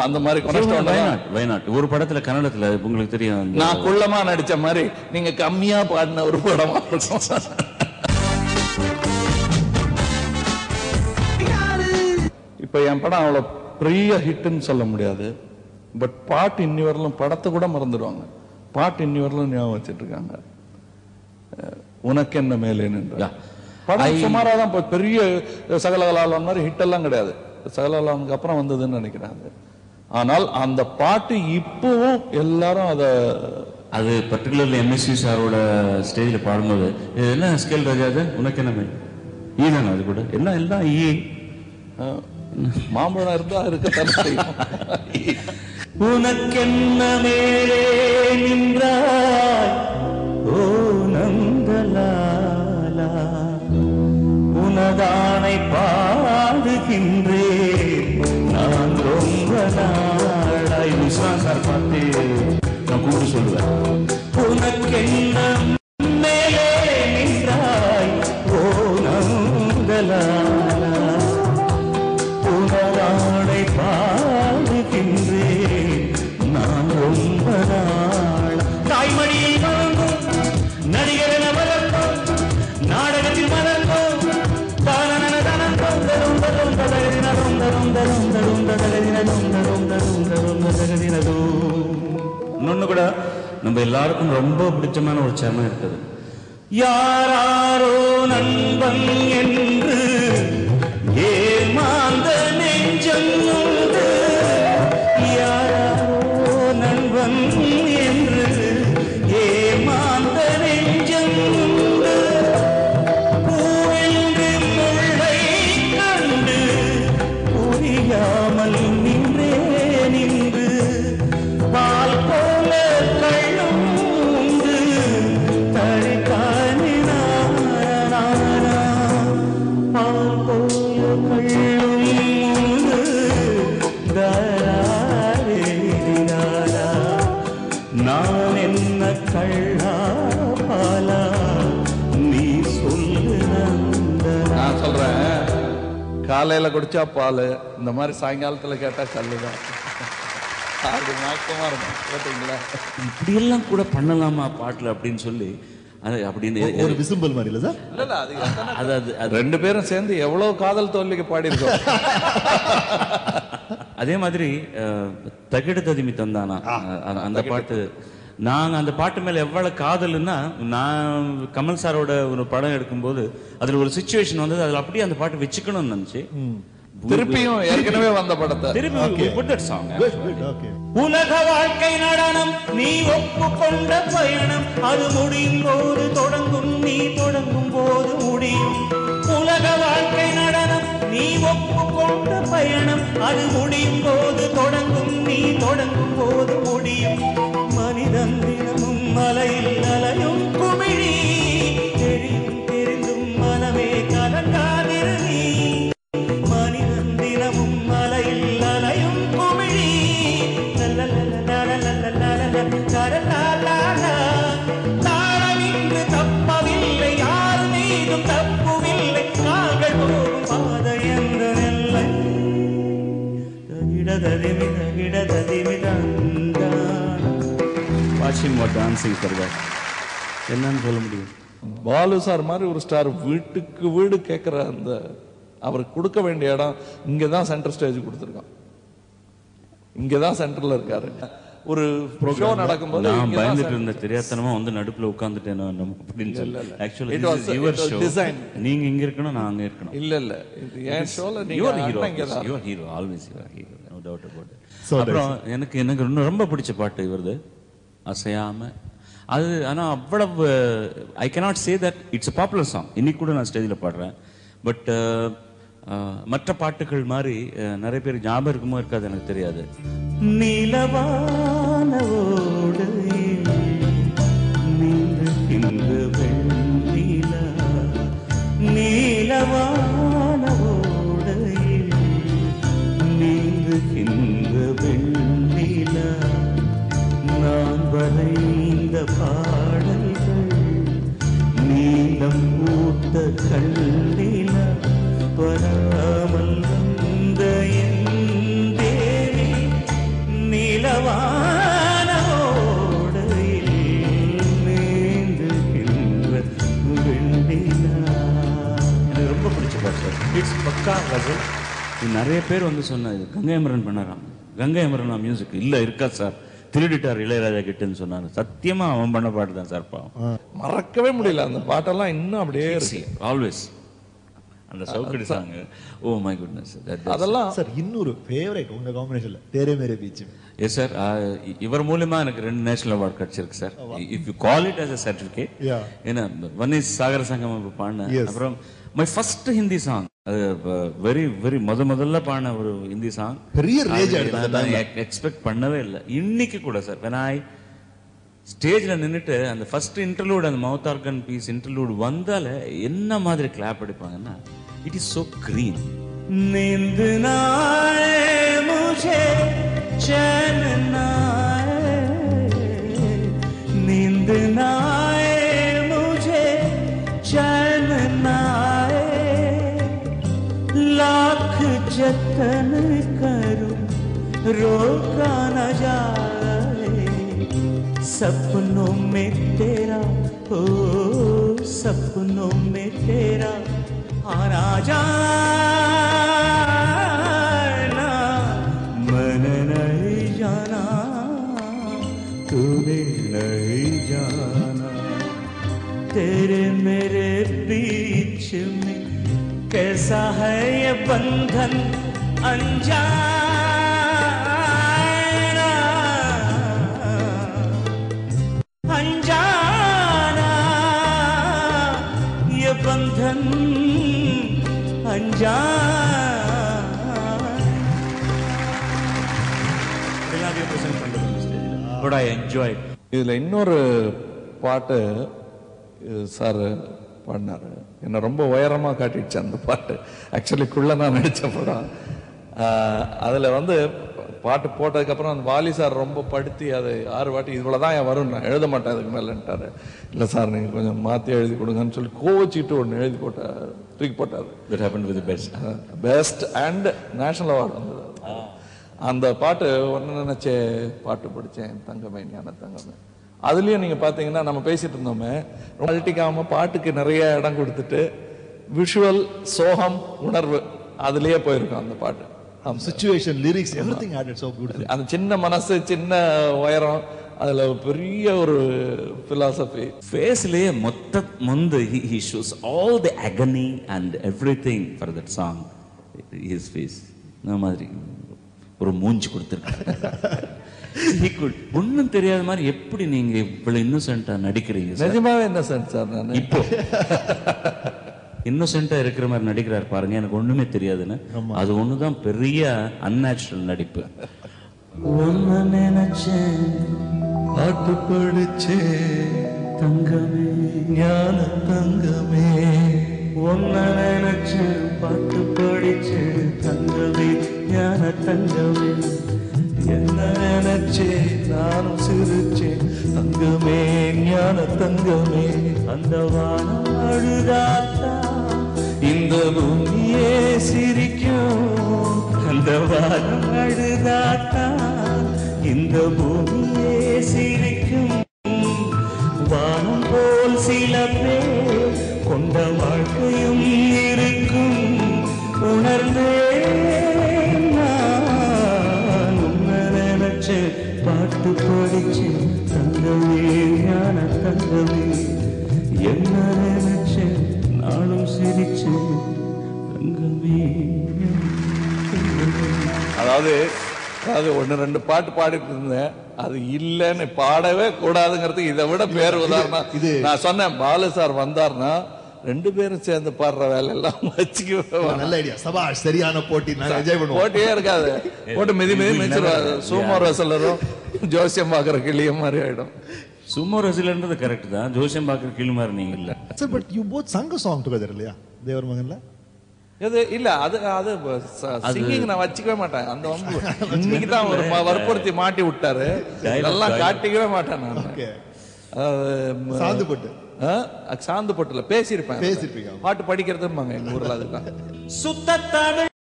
அந்த மாதிரி வயநாட் ஒரு படத்துல கன்னடத்துல உங்களுக்கு தெரியும், நான் குள்ளமா நடிச்ச மாதிரி நீங்க கம்மியா பாடின ஒரு படமா இருக்கும். இப்ப என் படம் அவ்வளவு பெரிய ஹிட்னு சொல்ல முடியாது. பட் பாட்டு இன்னி வரலும் படத்தை கூட மறந்துடுவாங்க. பாட்டு இன்னி வரலும் ஞாபகம் வச்சுட்டு இருக்காங்க. உனக்கு என்ன மேலேன்னு படம் சுமாரா தான், பெரிய சகலகலாலம் மாதிரி ஹிட் எல்லாம் கிடையாது. சகலகலாமுக்கு அப்புறம் வந்ததுன்னு நினைக்கிறாங்க. ஆனால் அந்த பாட்டு இப்பவும் எல்லாரும் அது பர்டிகுலர்லி எம்எஸ்வி சாரோட ஸ்டேஜில் பாடும்போது என்ன ஸ்கேல் ராஜா, அது உனக்கு என்ன மேல் ஈதானே, அது கூட எல்லாம் எல்லாம் மாம்பழம் இருந்தா இருக்க உனக்கென்ன மேலே நின்றாய் ஓ நந்தலாலா, உனதானை பாடுகின்றேன் நான் ரொம்ப நாளாய். விஸ்வாஸ் சார் பார்த்து நான் கூப்பிட்டு சொல்லுவேன், உனக்கென்ன மேலே நின்றாய் ஓ நந்தலாலா, உனதானை பாடுகின்றேன் நான் ரொம்ப நாள். தாய்மொழியில் மறந்தோம், நடிகர் மறந்தோம், நாடகத்தில் மறந்தோம், இன்னொன்னு கூட நம்ம எல்லாருக்கும் ரொம்ப பிடிச்சமான ஒரு சரணம் இருக்குது. யாரோ நண்பன் என்று ஏமாந்த நெஞ்சம் உண்டு, யாரோ நண்பன் என்று ஏமாந்த நெஞ்சம் உண்டு, பூவென்று முள்ளை கண்டு புரியாமல் நின்றே நின்று, பால் போல கள்ளும் உண்டு தரிக்கானினாரா, பால் போல கள்ளும் உண்டு தராரேரினாரா, நான் என்ன கள்ளா பாலா நீ சொல்லு நந்தனா. நான் சொல்றேன், காலையில குடிச்சா பால், இந்த மாதிரி சாயங்காலத்துல கேட்டா கல்லுதான். அது நாக்கமா இருக்கும். கேட்டீங்களா? இப்படி எல்லாம் கூட பண்ணலாமா பாட்டுல அப்படின்னு சொல்லி அப்படின்னு ஒரு விசும்பல் மாதிரி இல்ல சார்? இல்ல, அது ரெண்டு பேரும் சேர்ந்து எவ்வளவு காதல் தோல்விக்கு பாடி இருக்கோம். அதே மாதிரி தகிட ததிமி தந்தானா அந்த பாட்டு, நாங்க அந்த பாட்டு மேல எவ்வளவு காதல்னா, நான் கமல் சாரோட ஒரு படம் எடுக்கும்போது அதுல ஒரு சிச்சுவேஷன் வந்தது, அதுல அப்படியே அந்த பாட்டு வச்சுக்கணும்னு நினைச்சு திருப்பியும் ஏற்கனவே வந்த படத்தை திருப்பி உலக வாழ்க்கை நடனம் நீ ஒப்புக்கொண்ட பயணம், அது முடியும் போது தொடங்கும், நீ தொடங்கும் போது முடியும். உலக வாழ்க்கை நடனம் நீ ஒப்புக்கொண்ட பயணம், அது முடியும் போது தொடங்கும், நீ தொடங்கும் போது முடியும். மனிதன் தினமும் மலையில் அலையும் குமிழி, தெரியும் தெரிந்தும் மனமே கலங்காதிரு நீ. மனிதன் தினமும் மலையில் அலையும் குமிழி, தாழவின்று தப்பவில்லை, யார் மீதும் தப்புவில்லை, நாங்கள் போகும் பாதை என்ற நெல்லை. என்னன்னு சொல்ல முடியும்? பாலு சார் மாதிரி ஒரு ஸ்டார் வீட்டுக்கு வீடு கேட்கிற அந்த அவருக்கு கொடுக்க வேண்டிய இடம் இங்கதான் சென்டர் ஸ்டேஜ் கொடுத்துருக்கான். இங்கதான் சென்டர்ல இருக்காரு. ஒரு ஷோ நடக்கும்போது நான் பயந்துட்டு இருந்த தெரியாதனமா வந்து நடுப்புல உட்கார்ந்துட்டேன் அப்படின்னு சொல்லி. Actually it was design. நீங்க இங்க இருக்கணும், நான் அங்க இருக்கணும். இல்ல இல்ல, இது ஏன் ஷோல நீங்க your hero, always your hero, no doubt about it. அப்புறம் எனக்கு ரொம்ப பிடிச்ச பாட்டு இவரது அசையாம. அது ஆனா அவ்வளவு ஐ cannot say that it's a popular song. இன்னைக்கு கூட நான் ஸ்டேஜ்ல பாடுறேன். பட் மற்ற பாட்டுகள் மாதிரி நிறைய பேர் ஞாபகம் இருக்குமோ இருக்காது எனக்கு தெரியாது. நீலவான ஓடையில் நீந்துகின்ற வெண்ணிலா, நீலவான ஓடையில் நீந்துகின்ற வெண்ணிலா, நான் வரைந்த பாடல்கள் நீலம் பூத்த கல்லிலா, வராமல் வந்த என் லிரிக்ஸ் பக்கா கசல். நிறைய பேர் வந்து சொன்னாங்க கங்கை அமரன் பண்ணாராம். கங்கை அமரன் மியூசிக் இல்ல இருக்கா சார், திருடிட்டார் இளையராஜா கிட்டன்னு சொன்னாங்க. சத்தியமா அவன் பண்ண பாட்டு தான் சார். பாவம் மறக்கவே முடியல அந்த பாட்டெல்லாம் இன்னும் அப்படியே ஆல்வேஸ் அந்த சவுக்கடி சாங். Oh my goodness. அதெல்லாம் சார் இன்னொரு ஃபேவரட் உங்க காம்பினேஷன்ல தேரே மேரே பீச். எஸ் சார், இவர் மூலமா எனக்கு 2 நேஷனல் அவார்ட் கிடைச்சிருக்கு sir. If you call it as a certificate. ஏன்னா ஒன் இஸ் சாகர சங்கம் பாடின, அப்புறம் my first Hindi song, very very முதல்ல பாடின ஒரு ஹிந்தி சாங். பெரிய ரேஜ் எக்ஸ்பெக்ட் பண்ணவே இல்லை. இன்னைக்கு கூட சார் when I ஸ்டேஜ்ல நின்னுட்டு அந்த ஃபர்ஸ்ட் இன்டர்லூட், அந்த மவுத் ஆர்கன் பீஸ் இன்டர்லூட் வந்தால என்ன மாதிரி கிளாப் அடிப்பாங்கன்னா, இட் இஸ் சோ கிரீன். नींद ना आए मुझे चैन ना आए, नींद ना आए मुझे चैन ना आए, लाख जतन करूं रोका न जाए, सपनों में तेरा हो सपनों में तेरा आना जाना, मन नहीं जाना तूने नहीं जाना, तेरे मेरे बीच में कैसा है ये बंधन अनजाना, अनजाना ये बंधन But I enjoyed. இதுல இன்னொரு பாட்டு சார் பாடினாரு, என்ன ரொம்ப உயரமா காட்டிடுச்சு அந்த பாட்டு. ஆக்சுவலி குள்ள நான் நடிச்ச படம். அதுல வந்து பாட்டு போட்டதுக்கு அப்புறம் அந்த வாலி சார் ரொம்ப படுத்தி அது 6 வாட்டி இவ்வளவுதான் என் வரும், நான் எழுத மாட்டேன் அதுக்கு மேலன்ட்டாரு. இல்ல சார் நீங்க கொஞ்சம் மாத்தி எழுதி கொடுங்கன்னு சொல்லி கோவச்சிட்டு ஒன்று எழுதி போட்டார், தூக்கி போட்டாரு. That happened with the best and national award வந்தது. அந்த பாட்டு ஒன்னு நினைச்சே பாட்டு படிச்சேன், தங்கமே ஞான தங்கமே. அதுலயும் நீங்க பாத்தீங்கன்னா நம்ம பேசிட்டு இருந்தோமே, அழட்டிக்காம பாட்டுக்கு நிறைய இடம் கொடுத்துட்டு விஷுவல், சோகம், உணர்வு அதுலயே போயிருக்கோம் அந்த பாட்டு. Situation, lyrics, everything added so beautiful. அந்த சின்ன மனசு, சின்ன உயரம், அதுல பெரிய ஒரு philosophy. ஃபேஸ்லயே மொந்த he shows all the agony and everything for that song. His face இந்த மாதிரி ஒரு மூஞ்சி கொடுத்திருக்காரு. He could ஒண்ணும் தெரியாத மாதிரி எப்படி நீங்க இவ்வளவு இன்னோசென்ட்டா நடிக்கிறீங்க? நிஜமாவே இன்னோசென்ட் சார் நான். இப்போ இன்னோசென்ட்டா இருக்கிற மாதிரி நடிக்கிறார் பாருங்க, எனக்கு ஒண்ணுமே தெரியாதுன்னு. அது ஒண்ணுதான் பெரிய அன்நேச்சுரல் நடிப்பு. ஒன்னு நினைச்சேன் பாட்டு படிச்சேன் தங்கமே ஞான தங்கமே, ஒன்ன நினைச்சேன் பாட்டு படிச்சேன் தங்கமே ஞான தங்கமே, என்ன நினைச்சேன் நானும் சிரிச்சேன் தங்கமே ஞான தங்கமே, அந்த வானம் அழுதாத்தா இந்த பூமியே சிரிக்கும், அந்த வானம் அழுதாத்தா இந்த பூமியே சிரிக்கும், வானம் போல் சில பேர் கொண்ட வாழ்க்கையும் இருக்கும், உணர்ந்தேன் நான் உன்னை நினைச்சு பாட்டு படிச்சு தங்கமே ஞான தங்கமே, என்ன நினைச்சு நானும் சிரிச்சு தங்கமே. அதாவது 1-2 பாட்டு பாடிட்டு இருந்தேன், அது இல்லன்னு பாடவே கூடாதுங்கிறது இதை விட பேர் உதாரணம். நான் சொன்னேன் பாலு சார் வந்தார்னா 2 பேரும் சேர்ந்து பாடுற வேலை எல்லாம் வச்சுக்குவேன். நல்ல ஐடியா. சபாஷ், சரியான போட்டி. நான் என்ஜாய் பண்ணுவோம். போட்டியே இருக்காது, போட்டு மிதி மிதிச்சிருவாரு. சூமோ ரசலரும் ஜோசியம் பாக்குற கிளியும் மாதிரி ஆயிடும். சுமோ ரசிலன்றது கரெக்ட் தான், ஜோசியம் பாக்குற கிளி மாதிரி நீங்க இல்ல sir. But you both sung song together இல்லையா தேவர் மகன்ல? இது இல்ல, அது சிங்கிங் நான் வச்சுக்கவே மாட்டேன். அந்த வம்பு இன்னைக்கு தான் ஒரு வற்புறுத்தி மாட்டி விட்டாரு, இதெல்லாம் காட்டிக்கவே மாட்டேன் நான். சாந்து போட்டு சாந்து போட்டுல பேசியிருப்பேன், பாட்டு படிக்கிறதுன்னு எங்க ஊர்ல. அதுதான் சுத்த தமிழ்.